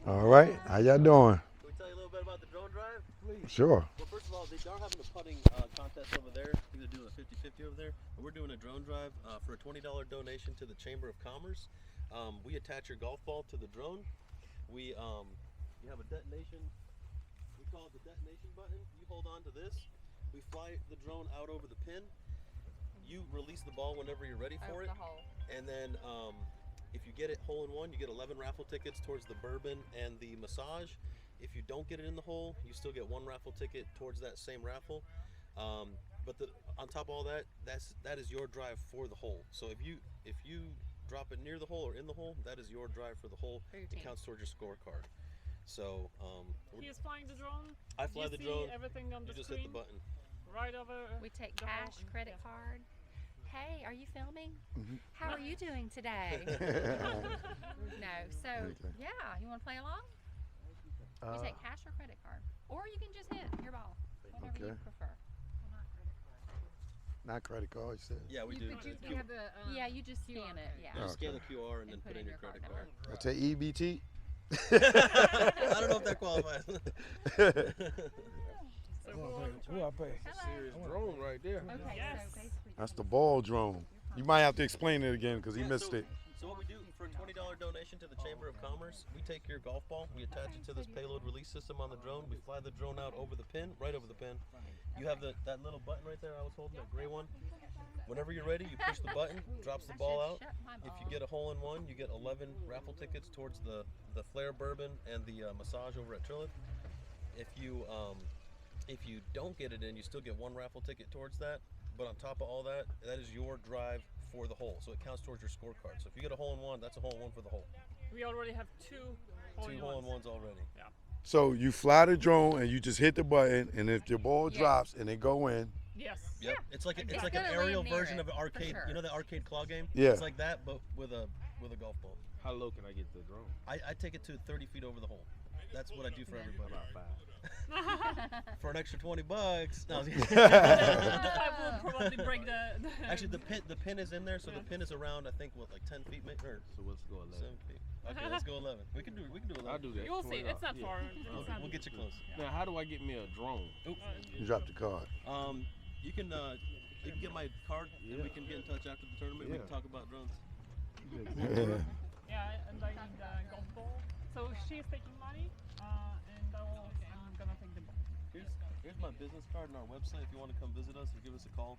All right, how y'all doing? Can we tell you a little bit about the drone drive? Sure. Well, first of all, they are having a putting contest over there. I think they're doing a 50-50 over there. But we're doing a drone drive for a $20 donation to the Chamber of Commerce. We attach your golf ball to the drone. You have a detonation. We call it the detonation button. You hold on to this. We fly the drone out over the pin. You release the ball whenever you're ready for it. And then if you get it hole in one, you get 11 raffle tickets towards the bourbon and the massage. If you don't get it in the hole, you still get one raffle ticket towards that same raffle. But on top of all that, that is your drive for the hole. So if you drop it near the hole or in the hole, that is your drive for the hole. It counts towards your scorecard. So he is flying the drone. I fly the drone. Everything on the you just screen, hit the button. Right over. We take cash, credit card. Hey, are you filming? Mm-hmm. How are you doing today? No. So, yeah, you want to play along? You take cash or credit card. Or you can just hit your ball, whatever you prefer. Not credit card, you said? Yeah, we do. You have the, Yeah, you just scan it. Yeah. You scan the QR and then put in your credit card. I take EBT? I don't know if that qualifies. Who I pay? Serious drone right there. Okay, Yes. so basically. That's the ball drone. You might have to explain it again because he missed it. So what we do for a $20 donation to the Chamber of Commerce, we take your golf ball, we attach it to this payload release system on the drone, we fly the drone out over the pin, right over the pin. You have that little button right there I was holding, that gray one. Whenever you're ready, you push the button, drops the ball out. If you get a hole in one, you get 11 raffle tickets towards the Flair Bourbon and the massage over at Trilith. If you don't get it in, you still get one raffle ticket towards that. But on top of all that, that is your drive for the hole, so it counts towards your scorecard. So if you get a hole in one, that's a hole in one for the hole. We already have two hole in ones already. Yeah. So you fly the drone and you just hit the button, and if your ball drops and it go in, Yes. Yep. It's like an gonna aerial land near version it, of an for arcade. sure. You know the arcade claw game? Yeah. It's like that, but with a golf ball. How low can I get the drone? I take it to 30 feet over the hole. That's what I do for everybody. About 5. For an extra $20. No, I will probably break the actually, the pin is in there, so the pin is around. I think what, like 10 feet, or So let's go 11. 7 feet. Okay, let's go 11. We can do 11. I'll do that. You'll see. It's not Yeah. far. We'll get you close. Now, how do I get me a drone? Oop. you drop the card. You can get my card, and we can get in touch after the tournament. We can Yeah. talk about drones. Yeah, and I need the golf ball. So she's taking money, and I'm gonna take the ball. Here's my business card and our website. If you want to come visit us or give us a call,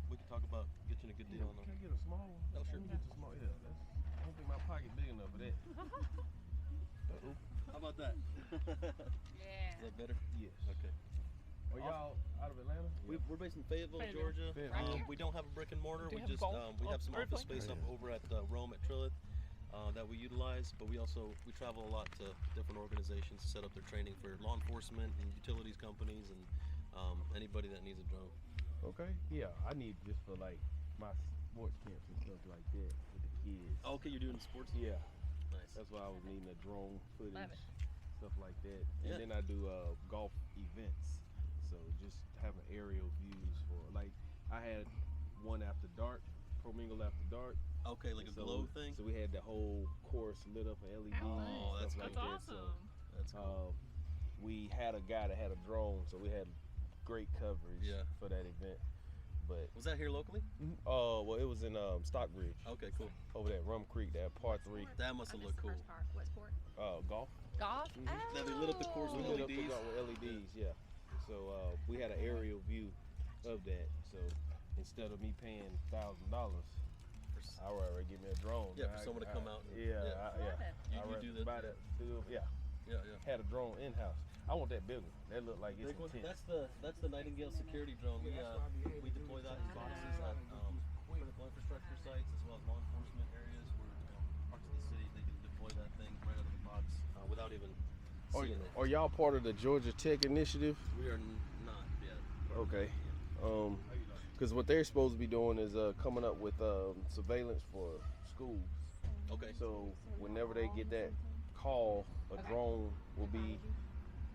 we can talk about getting a good deal on Can I them. get a small one? Oh, sure. Let me get the small. Yeah, I don't think my pocket big enough for that. How about that? Yeah. Is that better? Yes. Okay. Are y'all out of Atlanta? We're based in Fayetteville, Georgia. Fayetteville. We don't have a brick and mortar. Do We you have just golf? we have some office Airplane? space up over at Rome at Trilith that we utilize. But we travel a lot to different organizations to set up their training for law enforcement and utilities companies and anybody that needs a drone. Okay. Yeah, I need just for like my sports camps and stuff like that with the kids. Okay, you're doing sports. Yeah, Nice. that's why I was needing a drone footage, Love it. stuff like that. And Yeah. then I do golf events, so just having aerial views for like I had one after dark, Pro Mingle after dark. Okay, like a So- glow thing. So we had the whole course lit up with LEDs. Oh, and that's stuff That's like awesome. That. That's So, cool. we had a guy that had a drone, so we had great coverage Yeah. for that event. But Was that here locally? well, it was in Stockbridge Okay, cool. over there, Rum Creek, that par 3 That must I have missed looked the cool. first part. What sport? golf. Golf? Now they lit up the course We with lit up the LEDs. golf with LEDs, yeah. So we had an aerial view of that. So instead of me paying $1,000, I would rather get me a drone. Yeah, for someone to come out and- Yeah, yeah. yeah. Love it. You I'd rather do that. buy that. Yeah, Yeah, yeah. had a drone in house. I want that big one. That look like it's Big one. intense. That's the Nightingale security drone. We deploy that in boxes at critical infrastructure sites as well as law enforcement areas where parts of the city they can deploy that thing right out of the box without even seeing it. Are y'all part of the Georgia Tech Initiative? We are not yet. Okay. Because what they're supposed to be doing is coming up with surveillance for schools. Okay. So whenever they get that call, a drone will be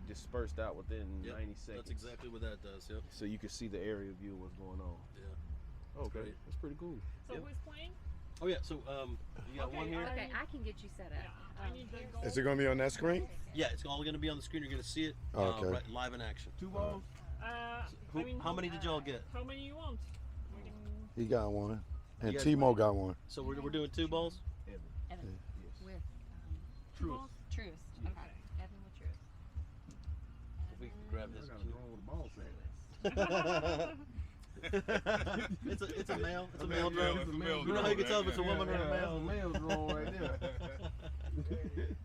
dispersed out within Yep, 90 seconds. That's exactly what that does. Yep. So you can see the area view of what's going on. Yeah. Okay, great. that's pretty cool. So Yep. who's playing? Oh yeah. So you got Okay, one here. Okay, I can get you set up. Yeah, I need the golf Is it gonna be on that screen? Yeah, it's all going to be on the screen. You're going to see it Okay. live in action. 2 balls? Who, how many did y'all get? How many you want? We can... He got one, and You guys- Timo got one. So we're doing 2 balls? Evan with Truth. Truist. Okay. Evan with Truist. If we can grab this. I got a drone with a ball sack. It's a male. It's a male drone. It's a male You know how you can tell if it's a woman or a That's a male? male drone right there.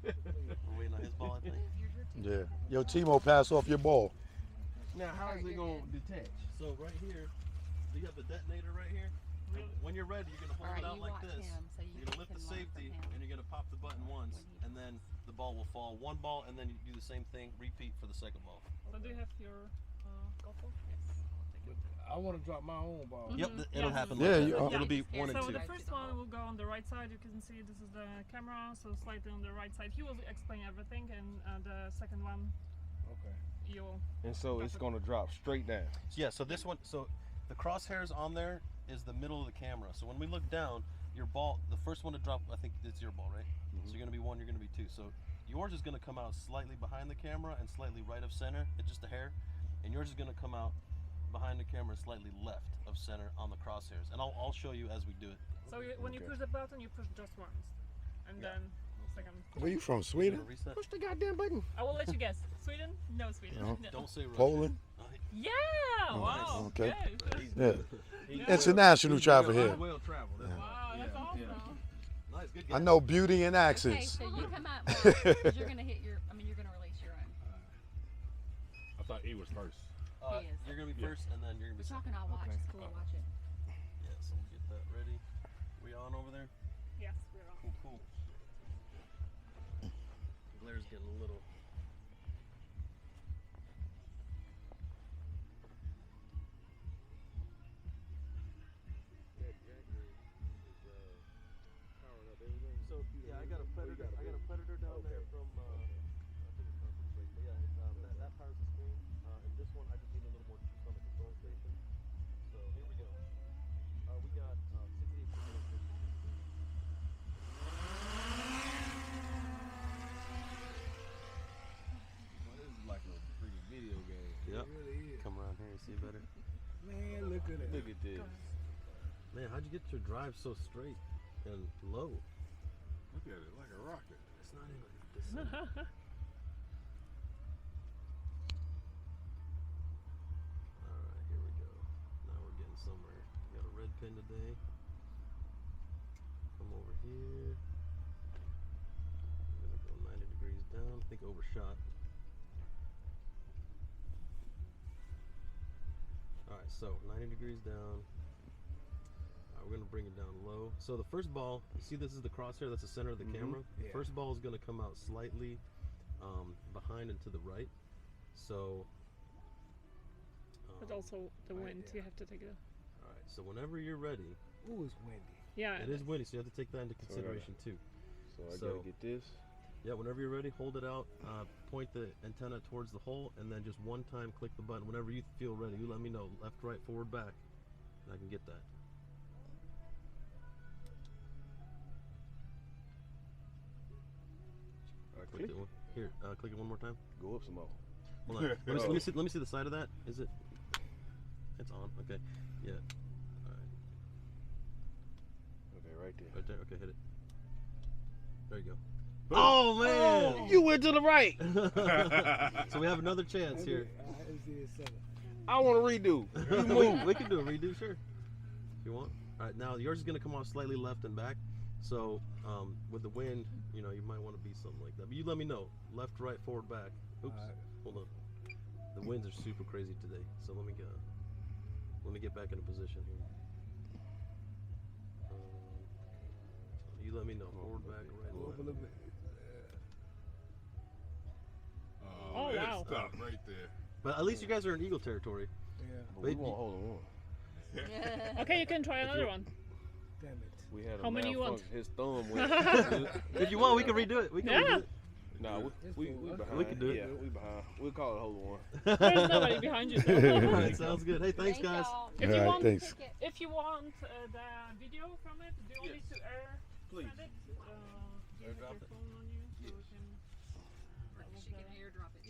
We're waiting on his ball, I think. Yeah. Yo, Timo, pass off your ball. Now, how is it going to detach? So right here, you have the detonator right here. And when you're ready, you're gonna hold Alright, it out you like watch this. him so you You're gonna lift can the learn from safety, him. and you're gonna pop the button once, and then the ball will fall. One ball, and then you do the same thing. Repeat for the second ball. So do you have your golf ball? I want to drop my own ball. Yep, it'll Yes. happen. Yeah, like you- that. It'll be Yeah. 1 and So 2. the first one will go on the right side. You can see this is the camera, so slightly on the right side. He will explain everything, and the second one Okay. you'll. And so it's going to drop straight down. Yeah. So this one. So the crosshairs on there is the middle of the camera. So when we look down, your ball, the first one to drop, I think it's your ball, right? So you're gonna be 1. You're gonna be 2. So yours is gonna come out slightly behind the camera and slightly right of center. It's just a hair, and yours is gonna come out behind the camera and slightly left of center on the crosshairs. And I'll show you as we do it. So when you Okay. push the button, you push just once, and Yeah. then second. Where you from? Gonna Sweden? reset. Push the goddamn button. I will let you guess. Sweden? No, Sweden. No. No. Don't say Russia. Poland? Yeah! Oh, Wow. okay. Good. Yeah. Yeah. International travel here. Well traveled. That's Wow, that's awesome. Nice, good I guess. know beauty and Okay, accents. so you come out because you're gonna hit your. I mean, you're gonna release your own. I thought he was first. He is. You're gonna be first, and then you're gonna We're be second. talking. I'll watch. Okay. It's cool. I'll watch it. Yeah, so we'll get that ready. We on over there? Yes, we're on. Cool, cool. Glaire's getting a little. So yeah, I got a predator. I got a predator down there from. I think it's from Blake, but yeah, that powers the screen. And this one, I just need a little more juice on the control station. So here we go. We got 68 percent efficiency. This is like a freaking video game. Yep. It really is. Come around here and see better. Man, look at it. Look at this. Man, how'd you get your drive so straight and low? Look at it, like a rocket. It's not even this. Alright, here we go. Now we're getting somewhere. Got a red pin today. Come over here. I'm gonna go 90 degrees down. I think overshot. Alright, so 90 degrees down. We're gonna bring it down low. So the first ball, you see this is the crosshair, that's the center of the camera. The Yeah. first ball is gonna come out slightly behind and to the right. So But also the Right wind, there. you have to take it. alright, so whenever you're ready, Ooh, it's windy. Yeah. it is windy, so you have to take that into So I gotta- consideration too. So I So- gotta get this. Yeah, whenever you're ready, hold it out, point the antenna towards the hole, and then just one time click the button. Whenever you feel ready, you let me know. Left, right, forward, back, and I can get that. Click it one, here, click it one more time. Go up some more. Hold on. Let me see the side of that. Is it? It's on. Okay. Yeah. All right. Okay, right there. Right there. Okay, hit it. There you go. Oh man! You went to the right. So we have another chance here. I want to redo. You move. We can do a redo, sure. If you want. All right, now yours is gonna come off slightly left and back. So with the wind, you know, you might want to be something like that. But you let me know. Left, right, forward, back. Oops. Hold on. The winds are super crazy today. So let me get back into position here. You let me know. Forward, back, right, Go up left. a little bit. Oh, man, wow. Stop right there. But at least you guys are in eagle territory. But we Wait, won't hold on. Okay, you can try another one. Damn it. We had a How many you want? malfunction. His thumb went. If you want, we can redo it. We can Yeah. redo it. Nah, we behind. We can do it. Yeah, we behind. We'll call it hold on. There's nobody behind you. So. All right, sounds good. Hey, thanks, guys. y'all. If All you right, want, thanks. if you want the video from it, do you want me to air Please. send it? Do you have Airdrop your it. phone on you? So we can...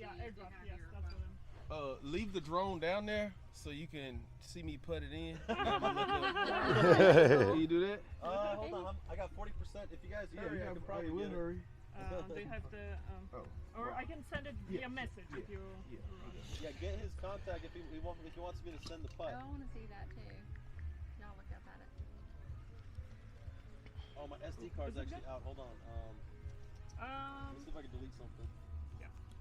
Yeah, airdrop. Yes, that's what I'm. Leave the drone down there so you can see me put it in. Can you do that? Hold on, I got 40%. If you guys hurry, I can probably get it. hurry. They have the. Or I can send it via message if you. Yeah, get his contact if he wants me to send the Oh, putt. I want to see that too. Y'all look up at it. Oh, my SD card's actually out. Hold on. Let me see if I can delete something.